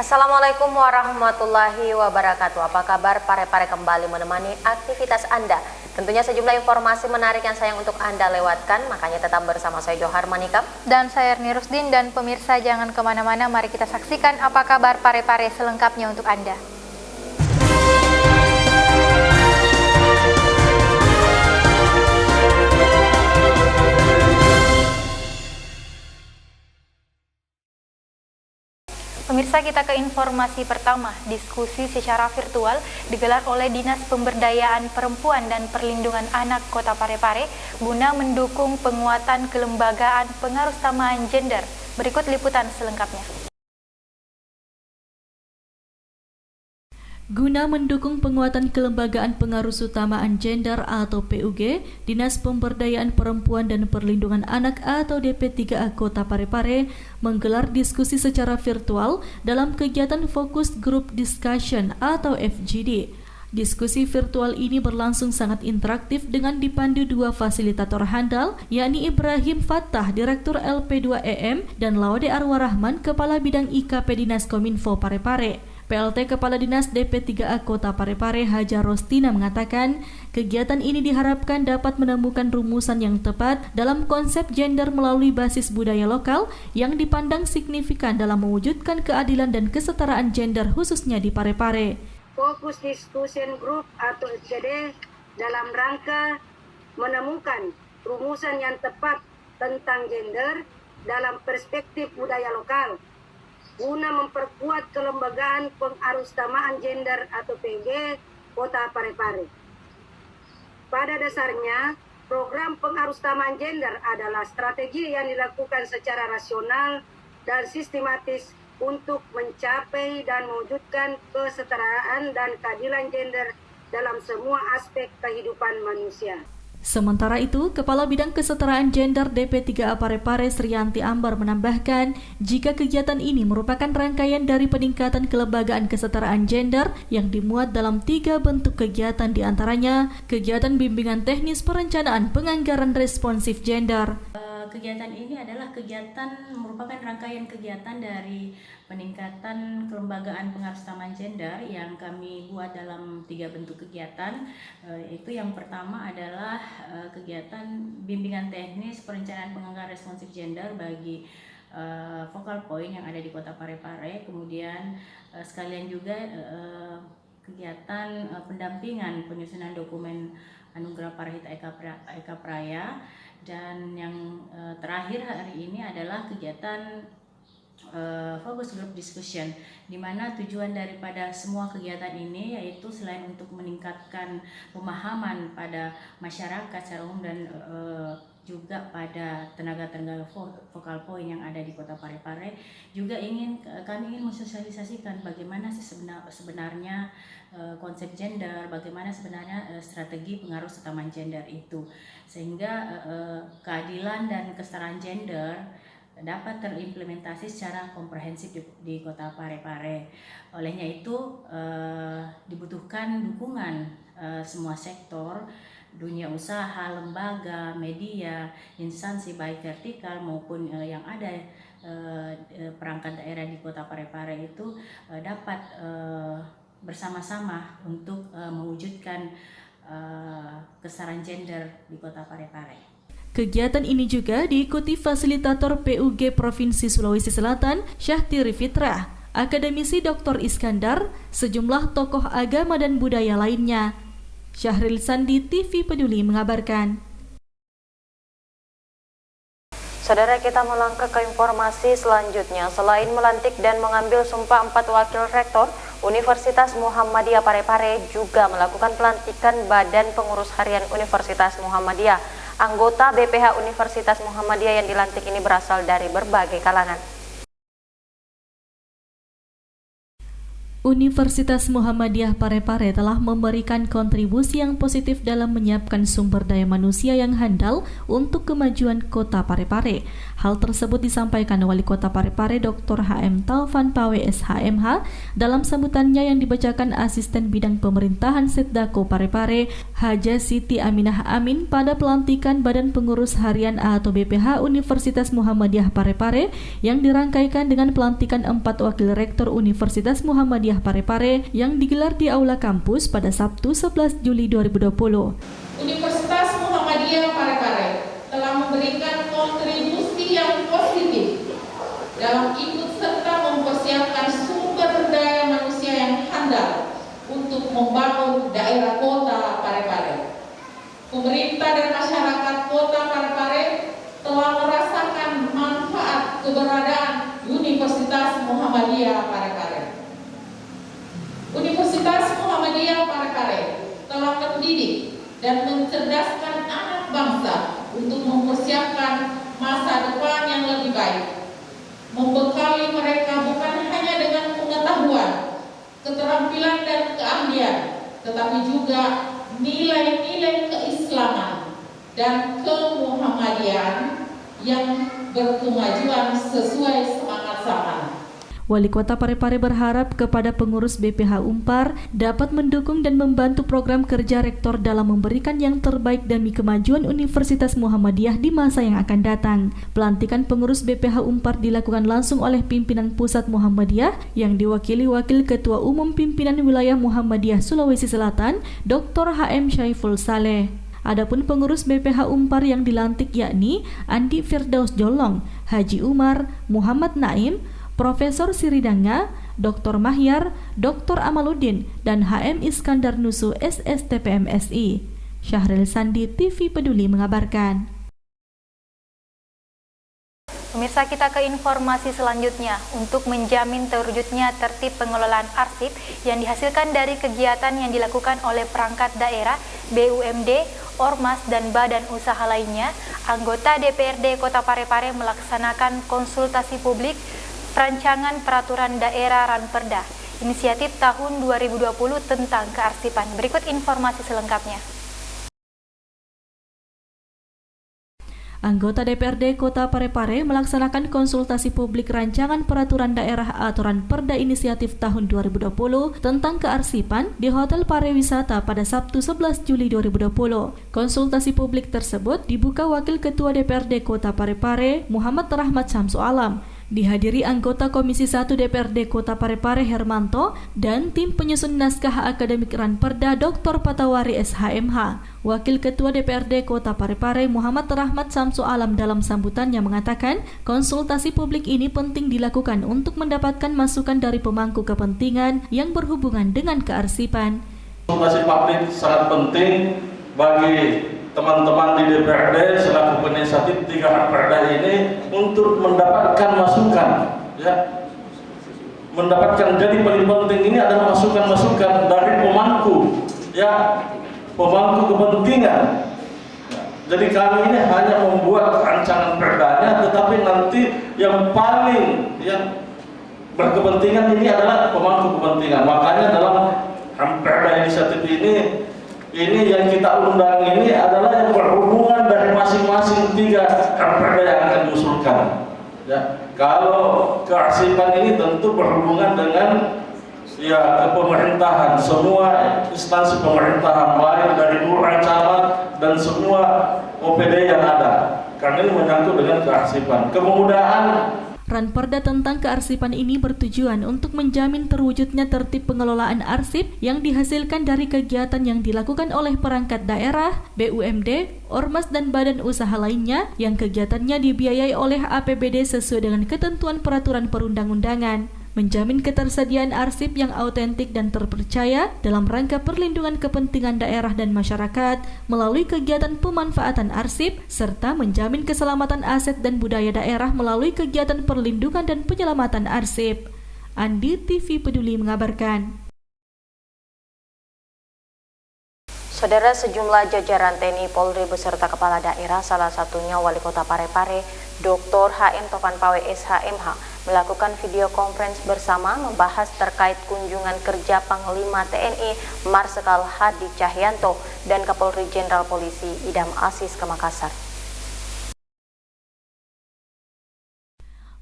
Assalamualaikum warahmatullahi wabarakatuh. Apa kabar Pare-Pare kembali menemani aktivitas Anda. Tentunya sejumlah informasi menarik yang sayang untuk Anda lewatkan, makanya tetap bersama saya Johar Manikam. Dan saya Erni Rusdin, dan pemirsa jangan kemana-mana, mari kita saksikan apa kabar Pare-Pare selengkapnya untuk Anda. Pemirsa, kita ke informasi pertama. Diskusi secara virtual digelar oleh Dinas Pemberdayaan Perempuan dan Perlindungan Anak Kota Pare-Pare guna mendukung penguatan kelembagaan pengarusutamaan gender. Berikut liputan selengkapnya. Guna mendukung penguatan kelembagaan pengarusutamaan gender atau PUG, Dinas Pemberdayaan Perempuan dan Perlindungan Anak atau DP3A Kota Pare-Pare menggelar diskusi secara virtual dalam kegiatan Focus Group Discussion atau FGD. Diskusi virtual ini berlangsung sangat interaktif dengan dipandu dua fasilitator handal, yakni Ibrahim Fattah, Direktur LP2EM, dan Laude Arwarahman, Kepala Bidang IKP Dinas Kominfo Pare-Pare. PLT Kepala Dinas DP3A Kota Pare-Pare Haja Rostina mengatakan, kegiatan ini diharapkan dapat menemukan rumusan yang tepat dalam konsep gender melalui basis budaya lokal yang dipandang signifikan dalam mewujudkan keadilan dan kesetaraan gender khususnya di Pare-Pare. Fokus Discussion Group atau FGD dalam rangka menemukan rumusan yang tepat tentang gender dalam perspektif budaya lokal guna memperkuat kelembagaan pengarusutamaan gender atau PG Kota Pare-Pare. Pada dasarnya, program pengarusutamaan gender adalah strategi yang dilakukan secara rasional dan sistematis untuk mencapai dan mewujudkan kesetaraan dan keadilan gender dalam semua aspek kehidupan manusia. Sementara itu, Kepala Bidang Kesetaraan Gender DP3A Pare-Pare Sriyanti Ambar menambahkan, jika kegiatan ini merupakan rangkaian dari peningkatan kelembagaan kesetaraan gender yang dimuat dalam 3 bentuk kegiatan, diantaranya kegiatan bimbingan teknis perencanaan penganggaran responsif gender. Kegiatan ini adalah merupakan rangkaian kegiatan dari peningkatan kelembagaan pengarusutamaan gender yang kami buat dalam 3 bentuk kegiatan. Itu yang pertama adalah kegiatan bimbingan teknis perencanaan penganggaran responsif gender bagi focal point yang ada di Kota Pare-Pare. Kemudian sekalian juga kegiatan pendampingan penyusunan dokumen Anugerah Parahita Eka Praya. Dan yang terakhir hari ini adalah kegiatan Focus Group Discussion, di mana tujuan daripada semua kegiatan ini yaitu selain untuk meningkatkan pemahaman pada masyarakat secara umum dan juga pada tenaga-tenaga focal point yang ada di Kota Pare-Pare, juga kami ingin mensosialisasikan bagaimana sih sebenarnya konsep gender, bagaimana sebenarnya strategi pengarusutamaan gender itu, sehingga keadilan dan kesetaraan gender dapat terimplementasi secara komprehensif di Kota Pare-Pare. Olehnya itu dibutuhkan dukungan semua sektor, dunia usaha, lembaga, media, instansi baik vertikal maupun yang ada perangkat daerah di Kota Pare-Pare itu dapat bersama-sama untuk mewujudkan kesetaraan gender di Kota Pare-Pare. Kegiatan ini juga diikuti fasilitator PUG Provinsi Sulawesi Selatan, Syahtiri Fitrah, akademisi Dr. Iskandar, sejumlah tokoh agama dan budaya lainnya. Syahril Sandi, TV Peduli mengabarkan. Saudara, kita melangkah ke informasi selanjutnya. Selain melantik dan mengambil sumpah 4 wakil rektor, Universitas Muhammadiyah Pare-Pare juga melakukan pelantikan Badan Pengurus Harian Universitas Muhammadiyah. Anggota BPH Universitas Muhammadiyah yang dilantik ini berasal dari berbagai kalangan. Universitas Muhammadiyah Parepare telah memberikan kontribusi yang positif dalam menyiapkan sumber daya manusia yang handal untuk kemajuan Kota Parepare. Hal tersebut disampaikan Wali Kota Parepare Dr. H.M. Taufan Pawe SHMH dalam sambutannya yang dibacakan Asisten Bidang Pemerintahan Setdako Parepare Haja Siti Aminah Amin pada pelantikan Badan Pengurus Harian atau BPH Universitas Muhammadiyah Parepare yang dirangkaikan dengan pelantikan 4 Wakil Rektor Universitas Muhammadiyah Parepare yang digelar di Aula Kampus pada Sabtu 11 Juli 2020. Universitas Muhammadiyah Parepare telah memberikan kontribusi yang positif dalam ikut serta mempersiapkan sumber daya manusia yang handal untuk membangun daerah Kota Parepare. Pemerintah dan masyarakat Kota Parepare telah merasakan manfaat keberadaan Universitas Muhammadiyah Parepare. Universitas Muhammadiyah Parepare telah mendidik dan mencerdaskan anak bangsa untuk mempersiapkan masa depan yang lebih baik, membekali mereka bukan hanya dengan pengetahuan, keterampilan dan keahlian, tetapi juga nilai-nilai keislaman dan kemuhammadiyan yang berkemajuan sesuai semangat zaman. Wali Kota Parepare berharap kepada pengurus BPH Umpar dapat mendukung dan membantu program kerja rektor dalam memberikan yang terbaik demi kemajuan Universitas Muhammadiyah di masa yang akan datang. Pelantikan pengurus BPH Umpar dilakukan langsung oleh pimpinan pusat Muhammadiyah yang diwakili Wakil Ketua Umum Pimpinan Wilayah Muhammadiyah Sulawesi Selatan, Dr. H.M. Syaiful Saleh. Adapun pengurus BPH Umpar yang dilantik yakni Andi Firdaus Jolong, Haji Umar, Muhammad Naim, Profesor Siridanga, Dr. Mahyar, Dr. Amaluddin, dan HM Iskandar Nusu SSTP MSI. Syahril Sandi, TV Peduli mengabarkan. Pemirsa, kita ke informasi selanjutnya. Untuk menjamin terwujudnya tertib pengelolaan arsip yang dihasilkan dari kegiatan yang dilakukan oleh perangkat daerah, BUMD, Ormas, dan badan usaha lainnya, anggota DPRD Kota Parepare melaksanakan konsultasi publik Rancangan Peraturan Daerah Ranperda, inisiatif tahun 2020 tentang kearsipan. Berikut informasi selengkapnya. Anggota DPRD Kota Parepare melaksanakan konsultasi publik Rancangan Peraturan Daerah atau Ranperda inisiatif tahun 2020 tentang kearsipan di Hotel Pariwisata pada Sabtu 11 Juli 2020. Konsultasi publik tersebut dibuka Wakil Ketua DPRD Kota Parepare Muhammad Rahmat Syamsu Alam, dihadiri anggota Komisi 1 DPRD Kota Parepare Hermanto dan tim penyusun naskah akademik Ranperda Dr. Patawari SHMH. Wakil Ketua DPRD Kota Parepare Muhammad Rahmat Syamsu Alam dalam sambutannya mengatakan konsultasi publik ini penting dilakukan untuk mendapatkan masukan dari pemangku kepentingan yang berhubungan dengan kearsipan. Konsultasi publik sangat penting bagi teman-teman di DPRD selaku penginisiatif 3 Ranperda ini untuk mendapatkan masukan, ya, mendapatkan. Jadi paling penting ini adalah masukan-masukan dari pemangku, ya, pemangku kepentingan. Jadi kami ini hanya membuat rancangan perdanya, tetapi nanti yang paling berkepentingan ini adalah pemangku kepentingan. Makanya dalam Ranperda inisiatif ini yang kita undang ini adalah yang berhubungan dari masing-masing 3 Ranperda yang akan diusulkan. Ya, kalau kearsipan ini tentu berhubungan dengan kepemerintahan, semua instansi pemerintahan, baik dari lurah, camat dan semua OPD yang ada. Karena ini menyangkut dengan kearsipan. Kemudahan Ranperda tentang kearsipan ini bertujuan untuk menjamin terwujudnya tertib pengelolaan arsip yang dihasilkan dari kegiatan yang dilakukan oleh perangkat daerah, BUMD, Ormas, dan badan usaha lainnya yang kegiatannya dibiayai oleh APBD sesuai dengan ketentuan peraturan perundang-undangan. Menjamin ketersediaan arsip yang autentik dan terpercaya dalam rangka perlindungan kepentingan daerah dan masyarakat melalui kegiatan pemanfaatan arsip, serta menjamin keselamatan aset dan budaya daerah melalui kegiatan perlindungan dan penyelamatan arsip. Andi, TV Peduli mengabarkan. Saudara, sejumlah jajaran TNI Polri beserta kepala daerah, salah satunya Wali Kota Parepare, Dr. H.M. Taufan Pawe SHMH, melakukan video conference bersama membahas terkait kunjungan kerja Panglima TNI Marsikal Hadi Cahyanto dan Kapolri Jenderal Polisi Idam Aziz ke Makassar.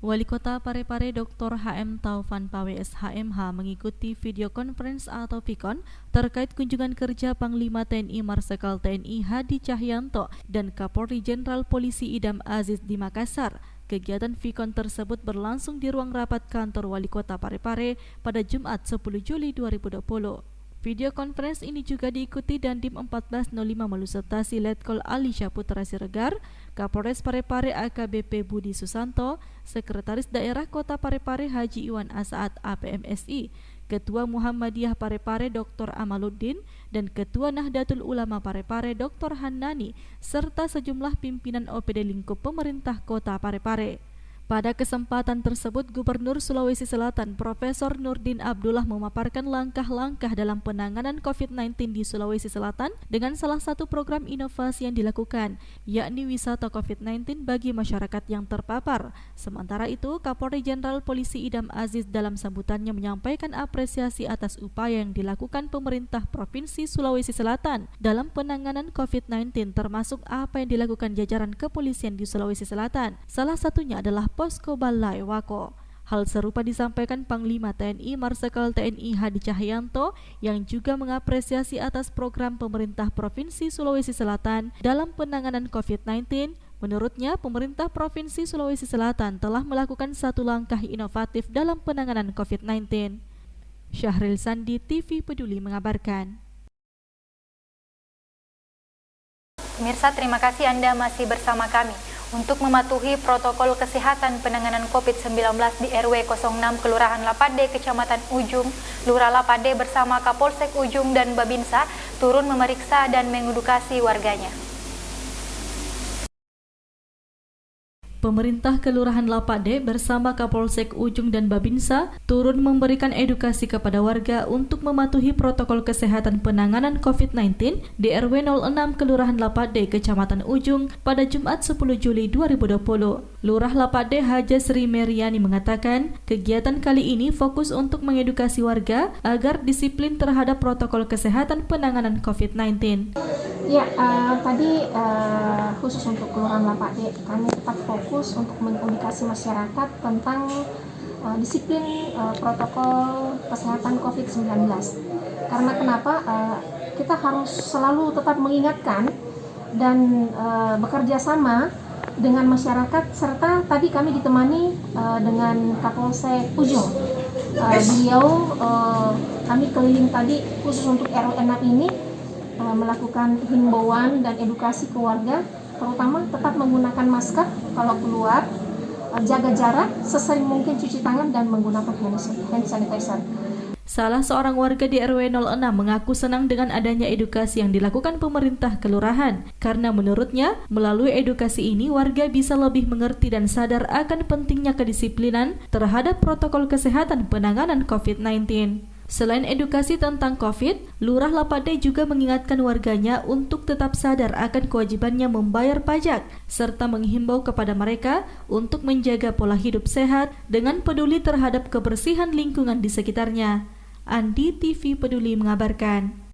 Wali Kota Parepare Dr. HM Taufan Pawe SHMH mengikuti video conference atau VCON terkait kunjungan kerja Panglima TNI Marsikal TNI Hadi Cahyanto dan Kapolri Jenderal Polisi Idam Aziz di Makassar. Kegiatan VCON tersebut berlangsung di ruang rapat kantor Wali Kota Parepare pada Jumat 10 Juli 2020. Video conference ini juga diikuti Dandim 1405 Malusertasi Letkol Ali Syaputra Siregar, Kapolres Parepare AKBP Budi Susanto, Sekretaris Daerah Kota Parepare Haji Iwan Asaat APMSI, Ketua Muhammadiyah Parepare Dr. Amaluddin, dan Ketua Nahdlatul Ulama Parepare Dr. Hannani, serta sejumlah pimpinan OPD lingkup pemerintah Kota Parepare. Pada kesempatan tersebut, Gubernur Sulawesi Selatan Profesor Nurdin Abdullah memaparkan langkah-langkah dalam penanganan COVID-19 di Sulawesi Selatan dengan salah satu program inovasi yang dilakukan, yakni wisata COVID-19 bagi masyarakat yang terpapar. Sementara itu, Kapolri Jenderal Polisi Idam Aziz dalam sambutannya menyampaikan apresiasi atas upaya yang dilakukan pemerintah Provinsi Sulawesi Selatan dalam penanganan COVID-19, termasuk apa yang dilakukan jajaran kepolisian di Sulawesi Selatan. Salah satunya adalah Posko Balai Wako. Hal serupa disampaikan Panglima TNI Marsikal TNI Hadi Cahyanto yang juga mengapresiasi atas program pemerintah Provinsi Sulawesi Selatan dalam penanganan COVID-19. Menurutnya, pemerintah Provinsi Sulawesi Selatan telah melakukan satu langkah inovatif dalam penanganan COVID-19. Syahril Sandi, TV Peduli mengabarkan. Pemirsa, terima kasih Anda masih bersama kami. Untuk mematuhi protokol kesehatan penanganan COVID-19 di RW 06 Kelurahan Lapade, Kecamatan Ujung, Lurah Lapade bersama Kapolsek Ujung dan Babinsa turun memeriksa dan mengedukasi warganya. Pemerintah Kelurahan Lapade bersama Kapolsek Ujung dan Babinsa turun memberikan edukasi kepada warga untuk mematuhi protokol kesehatan penanganan COVID-19 di RW 06 Kelurahan Lapade, Kecamatan Ujung pada Jumat 10 Juli 2020. Lurah Lapade Haja Sri Meriani mengatakan, kegiatan kali ini fokus untuk mengedukasi warga agar disiplin terhadap protokol kesehatan penanganan COVID-19. Ya, tadi khusus untuk Kelurahan Lapade kami tetap fokus untuk mengedukasi masyarakat tentang disiplin protokol kesehatan COVID-19. Karena kenapa? Kita harus selalu tetap mengingatkan dan bekerja sama dengan masyarakat, serta tadi kami ditemani dengan Kapolsek Ujung. Beliau kami keliling tadi khusus untuk RW 6 ini melakukan himbauan dan edukasi ke warga, terutama tetap menggunakan masker kalau keluar, jaga jarak, sesering mungkin cuci tangan dan menggunakan hand sanitizer. Salah seorang warga di RW 06 mengaku senang dengan adanya edukasi yang dilakukan pemerintah kelurahan, karena menurutnya melalui edukasi ini warga bisa lebih mengerti dan sadar akan pentingnya kedisiplinan terhadap protokol kesehatan penanganan COVID-19. Selain edukasi tentang COVID, Lurah Lapade juga mengingatkan warganya untuk tetap sadar akan kewajibannya membayar pajak, serta menghimbau kepada mereka untuk menjaga pola hidup sehat dengan peduli terhadap kebersihan lingkungan di sekitarnya. Andi, TV Peduli mengabarkan.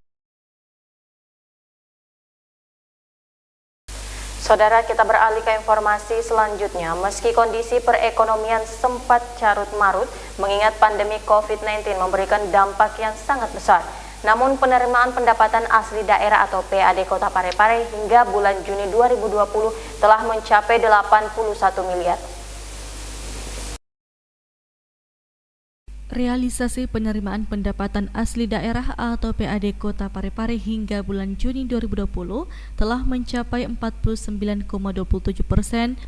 Saudara, kita beralih ke informasi selanjutnya. Meski kondisi perekonomian sempat carut-marut, mengingat pandemi COVID-19 memberikan dampak yang sangat besar, namun penerimaan pendapatan asli daerah atau PAD Kota Parepare hingga bulan Juni 2020 telah mencapai 81 miliar. Realisasi penerimaan pendapatan asli daerah atau PAD Kota Parepare hingga bulan Juni 2020 telah mencapai 49,27%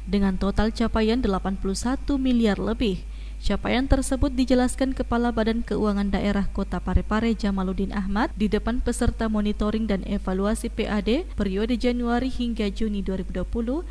dengan total capaian 81 miliar lebih. Capaian tersebut dijelaskan Kepala Badan Keuangan Daerah Kota Parepare Jamaluddin Ahmad di depan peserta monitoring dan evaluasi PAD periode Januari hingga Juni 2020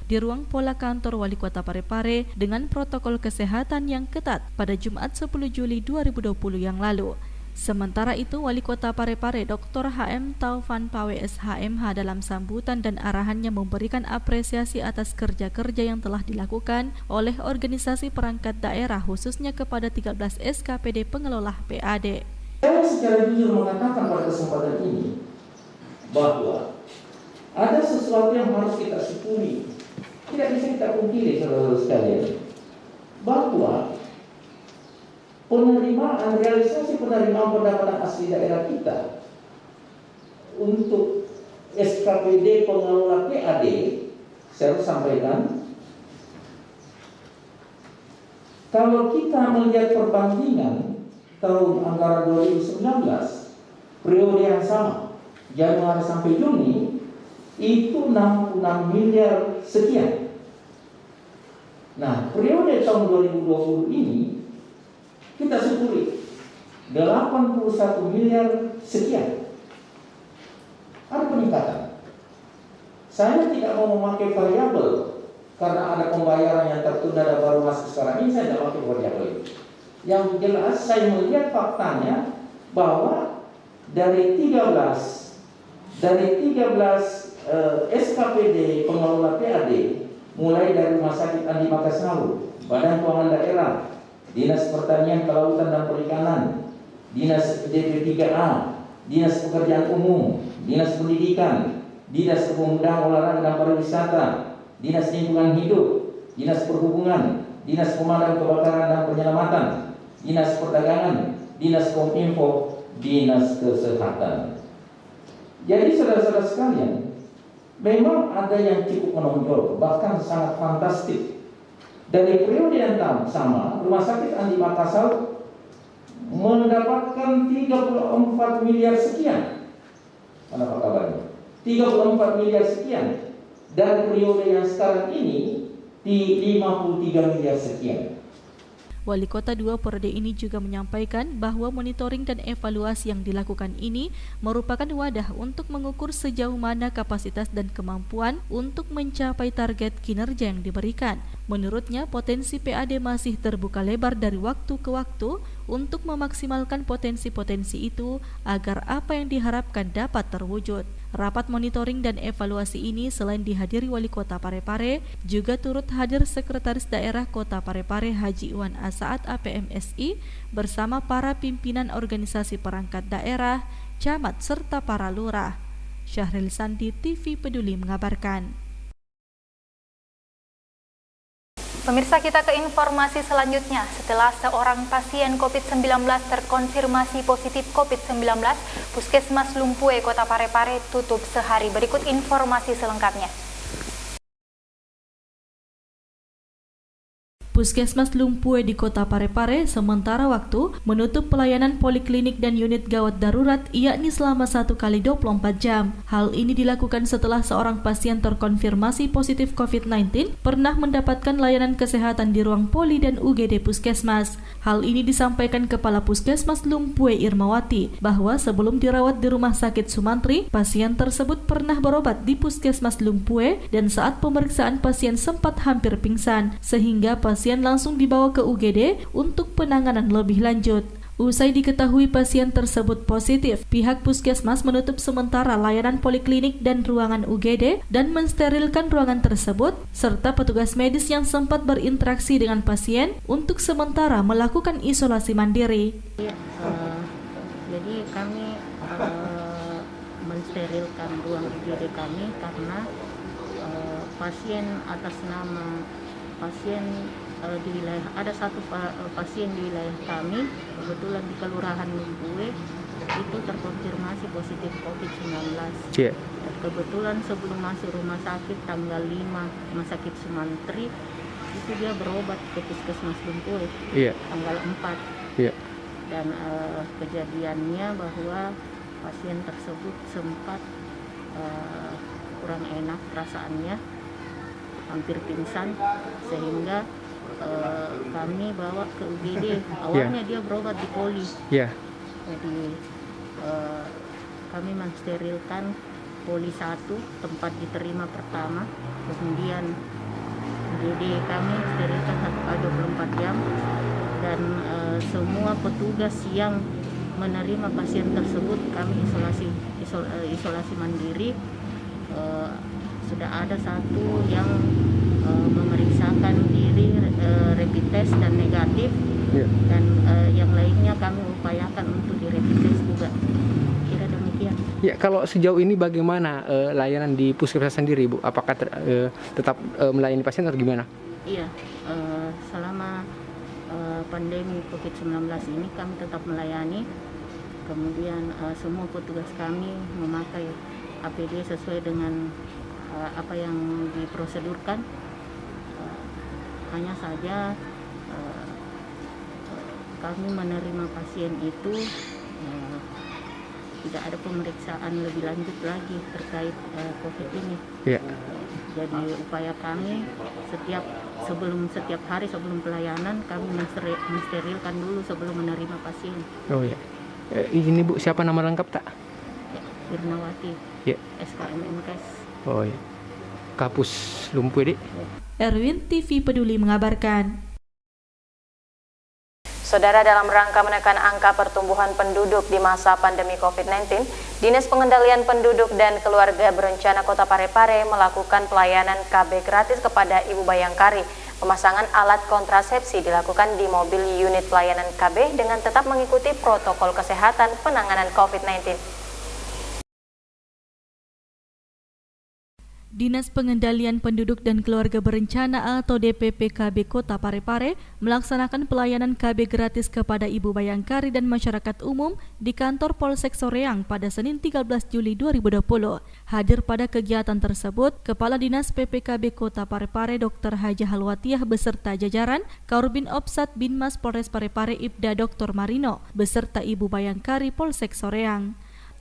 di ruang pola kantor Wali Kota Parepare dengan protokol kesehatan yang ketat pada Jumat 10 Juli 2020 yang lalu. Sementara itu, Wali Kota Parepare Dr. HM Taufan Pawe SHMH dalam sambutan dan arahannya memberikan apresiasi atas kerja-kerja yang telah dilakukan oleh organisasi perangkat daerah khususnya kepada 13 SKPD pengelola PAD. Saya secara jujur mengatakan pada kesempatan ini bahwa ada sesuatu yang harus kita syukuri. Tidak bisa kita pungkiri, saudara-saudara sekalian, bahwa realisasi penerimaan pendapatan asli daerah kita untuk SKPD pengelola PAD, saya harus sampaikan, kalau kita melihat perbandingan tahun anggaran 2019, periode yang sama, Januari sampai Juni, itu 66 miliar sekian. Nah, periode tahun 2020 ini, kita syukuri 81 miliar sekian. Ada peningkatan. Saya tidak mau memakai variabel karena ada pembayaran yang tertunda dan baru masuk sekarang ini, saya tidak pakai variabel itu. Yang jelas saya melihat faktanya bahwa dari 13 SKPD pengelola PAD, mulai dari Rumah Sakit Andi Makassau, Badan Keuangan Daerah, Dinas Pertanian, Kelautan dan Perikanan, Dinas DP3A, Dinas Pekerjaan Umum, Dinas Pendidikan, Dinas Kepemudaan, Olahraga dan Pariwisata, Dinas Lingkungan Hidup, Dinas Perhubungan, Dinas Pemadam Kebakaran dan Penyelamatan, Dinas Perdagangan, Dinas Kominfo, Dinas Kesehatan. Jadi saudara-saudara sekalian, memang ada yang cukup menonjol, bahkan sangat fantastik. Dari periode yang sama, Rumah Sakit Andi Makassau mendapatkan 34 miliar sekian. Mana Pak kabarnya? 34 miliar sekian. Dan periode yang sekarang ini di 53 miliar sekian. Wali Kota 2 periode ini juga menyampaikan bahwa monitoring dan evaluasi yang dilakukan ini merupakan wadah untuk mengukur sejauh mana kapasitas dan kemampuan untuk mencapai target kinerja yang diberikan. Menurutnya, potensi PAD masih terbuka lebar dari waktu ke waktu untuk memaksimalkan potensi-potensi itu agar apa yang diharapkan dapat terwujud. Rapat monitoring dan evaluasi ini selain dihadiri Wali Kota Parepare, juga turut hadir Sekretaris Daerah Kota Parepare Haji Iwan Asaat APMSI bersama para pimpinan organisasi perangkat daerah, camat serta para lurah. Syahril Santi, TV Peduli mengabarkan. Pemirsa, kita ke informasi selanjutnya. Setelah seorang pasien COVID-19 terkonfirmasi positif COVID-19, Puskesmas Lumpue Kota Parepare tutup sehari. Berikut informasi selengkapnya. Puskesmas Lumpue di Kota Parepare sementara waktu menutup pelayanan poliklinik dan unit gawat darurat yakni selama 1x24 jam. Hal ini dilakukan setelah seorang pasien terkonfirmasi positif COVID-19 pernah mendapatkan layanan kesehatan di ruang poli dan UGD Puskesmas. Hal ini disampaikan Kepala Puskesmas Lumpue Irmawati bahwa sebelum dirawat di Rumah Sakit Sumantri, pasien tersebut pernah berobat di Puskesmas Lumpue dan saat pemeriksaan pasien sempat hampir pingsan sehingga pasien langsung dibawa ke UGD untuk penanganan lebih lanjut. Usai diketahui pasien tersebut positif, pihak puskesmas menutup sementara layanan poliklinik dan ruangan UGD dan mensterilkan ruangan tersebut, serta petugas medis yang sempat berinteraksi dengan pasien untuk sementara melakukan isolasi mandiri. Jadi kami mensterilkan ruang UGD kami karena pasien atas nama pasien di wilayah, ada satu pasien di wilayah kami kebetulan di Kelurahan Lumpue itu terkonfirmasi positif COVID-19. Yeah. Kebetulan sebelum masuk rumah sakit tanggal 5 Rumah Sakit Sumantri itu dia berobat ke Puskesmas Lumpue. Yeah. Tanggal 4. Yeah. Dan kejadiannya bahwa pasien tersebut sempat kurang enak perasaannya, hampir pingsan, sehingga kami bawa ke UGD. Awalnya dia berobat di poli. Jadi kami mensterilkan poli 1 tempat diterima pertama, kemudian UGD kami sterilkan 1x24 jam dan semua petugas yang menerima pasien tersebut kami isolasi mandiri. Sudah ada satu yang memeriksakan diri rapid test dan negatif, dan yang lainnya kami upayakan untuk di rapid test juga. Kira demikian. Ya, kalau sejauh ini bagaimana layanan di puskesmas sendiri, Bu? Apakah tetap melayani pasien atau gimana? Iya, selama pandemi COVID-19 ini kami tetap melayani. Kemudian semua petugas kami memakai APD sesuai dengan apa yang diprosedurkan. Hanya saja kami menerima pasien itu tidak ada pemeriksaan lebih lanjut lagi terkait COVID ini. Ya. Jadi upaya kami setiap hari sebelum pelayanan kami mensterilkan dulu sebelum menerima pasien. Oh ya. Ini Bu, siapa nama lengkap tak? Ya, Wirnawati. Ya. SKM MKes. Oh ya. Kapus Lumpuh, Dek. Erwin TV Peduli mengabarkan. Saudara, dalam rangka menekan angka pertumbuhan penduduk di masa pandemi COVID-19, Dinas Pengendalian Penduduk dan Keluarga Berencana Kota Parepare melakukan pelayanan KB gratis kepada Ibu Bayangkari. Pemasangan alat kontrasepsi dilakukan di mobil unit pelayanan KB dengan tetap mengikuti protokol kesehatan penanganan COVID-19. Dinas Pengendalian Penduduk dan Keluarga Berencana atau DPPKB Kota Parepare melaksanakan pelayanan KB gratis kepada Ibu Bayangkari dan masyarakat umum di kantor Polsek Soreang pada Senin 13 Juli 2020. Hadir pada kegiatan tersebut, Kepala Dinas PPKB Kota Parepare Dr. Haja Halwatiah beserta jajaran, Kaurbin Opsat Binmas Polres Parepare Ibda Dr. Marino beserta Ibu Bayangkari Polsek Soreang.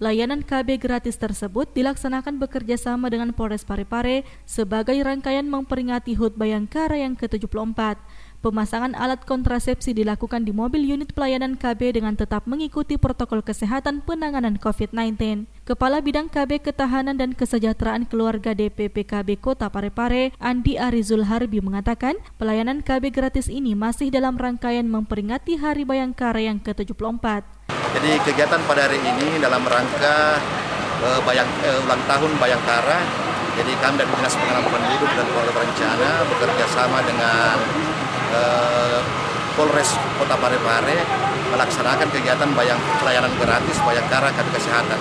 Layanan KB gratis tersebut dilaksanakan bekerja sama dengan Polres Parepare sebagai rangkaian memperingati HUT Bayangkara yang ke-74. Pemasangan alat kontrasepsi dilakukan di mobil unit pelayanan KB dengan tetap mengikuti protokol kesehatan penanganan COVID-19. Kepala Bidang KB Ketahanan dan Kesejahteraan Keluarga DPPKB Kota Parepare, Andi Arizul Harbi mengatakan, pelayanan KB gratis ini masih dalam rangkaian memperingati Hari Bayangkara yang ke-74. Jadi kegiatan pada hari ini dalam rangka ulang tahun Bayangkara. Jadi kami dari Dinas Pengendalian Penduduk dan Keluarga Berencana bekerja sama dengan Polres Kota Parepare melaksanakan kegiatan pelayanan gratis Bayangkara KB Kesehatan,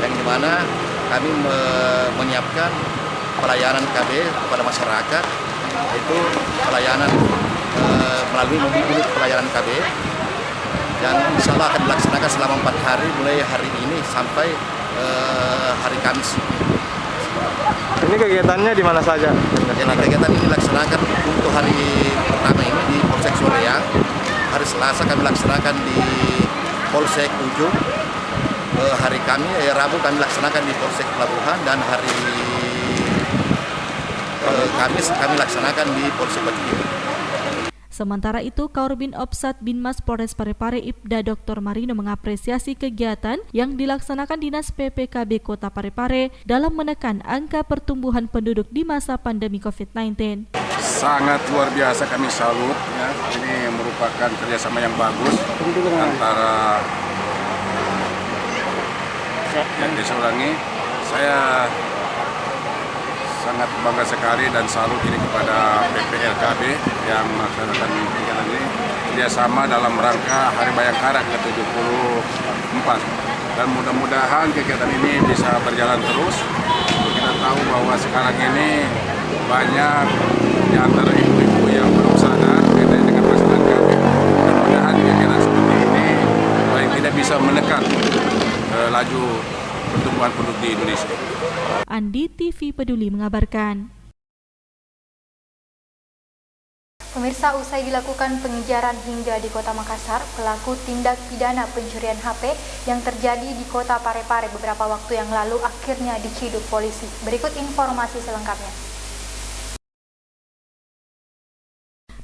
yang dimana kami menyiapkan pelayanan KB kepada masyarakat, yaitu pelayanan melalui mobil unit pelayanan KB, dan insya Allah akan dilaksanakan selama 4 hari mulai hari ini sampai hari Kamis. Ini kegiatannya di mana saja? Jadi kegiatan ini dilaksanakan untuk hari pertama ini di Polsek Soreang. Hari Selasa kami laksanakan di Polsek Ujung. Hari Rabu kami laksanakan di Polsek Pelabuhan, dan hari Kamis kami laksanakan di Polsek Batu Tinggi. Sementara itu, Kaurbin Opsat Binmas Polres Parepare Ibda Dr. Marino mengapresiasi kegiatan yang dilaksanakan Dinas PPKB Kota Parepare dalam menekan angka pertumbuhan penduduk di masa pandemi COVID-19. Sangat luar biasa, kami salut ya. Ini merupakan kerjasama yang bagus antara yang diseberangi. Saya sangat bangga sekali dan salut ini kepada PPLKB yang melaksanakan kegiatan ini kerjasama dalam rangka Hari Bayangkara ke-74, dan mudah-mudahan kegiatan ini bisa berjalan terus. Kita tahu bahwa sekarang ini banyak di antara ibu-ibu yang belum sadar kaitannya dengan masalah KB. Mudah-mudahan kegiatan seperti ini paling tidak bisa menekan laju pertumbuhan penduduk di Indonesia. Andi TV Peduli mengabarkan. Pemirsa, usai dilakukan pengejaran hingga di Kota Makassar, pelaku tindak pidana pencurian HP yang terjadi di Kota Parepare beberapa waktu yang lalu akhirnya diciduk polisi. Berikut informasi selengkapnya.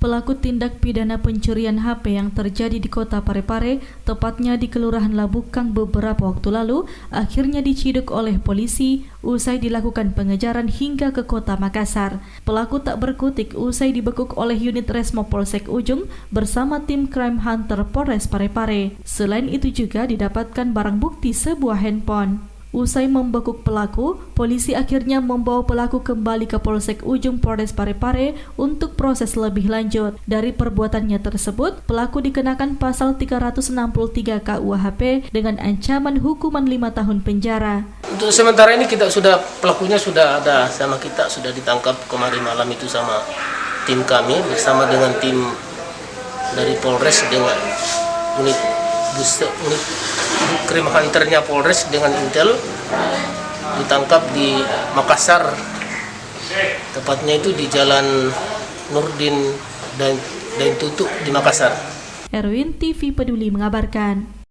Pelaku tindak pidana pencurian HP yang terjadi di Kota Parepare, tepatnya di Kelurahan Labukang beberapa waktu lalu, akhirnya diciduk oleh polisi usai dilakukan pengejaran hingga ke Kota Makassar. Pelaku tak berkutik usai dibekuk oleh unit Resmo Polsek Ujung bersama tim Crime Hunter Polres Parepare. Selain itu juga didapatkan barang bukti sebuah handphone. Usai membekuk pelaku, polisi akhirnya membawa pelaku kembali ke Polsek Ujung Polres Parepare untuk proses lebih lanjut. Dari perbuatannya tersebut, pelaku dikenakan pasal 363 KUHP dengan ancaman hukuman 5 tahun penjara. Untuk sementara ini pelakunya sudah ada sama kita, sudah ditangkap kemarin malam itu sama tim kami bersama dengan tim dari Polres dengan unit Crime Hunternya Polres dengan Intel, ditangkap di Makassar, tepatnya itu di Jalan Nurdin dan Tutuk di Makassar. Erwin TV Peduli mengabarkan.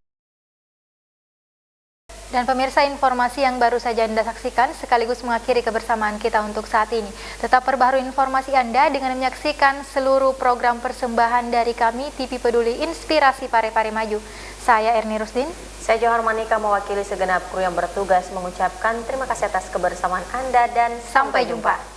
Dan pemirsa, informasi yang baru saja Anda saksikan sekaligus mengakhiri kebersamaan kita untuk saat ini. Tetap perbaharui informasi Anda dengan menyaksikan seluruh program persembahan dari kami TV Peduli Inspirasi Parepare Maju. Saya Erni Rusdin. Saya Johar Manika mewakili segenap kru yang bertugas mengucapkan terima kasih atas kebersamaan Anda dan sampai jumpa.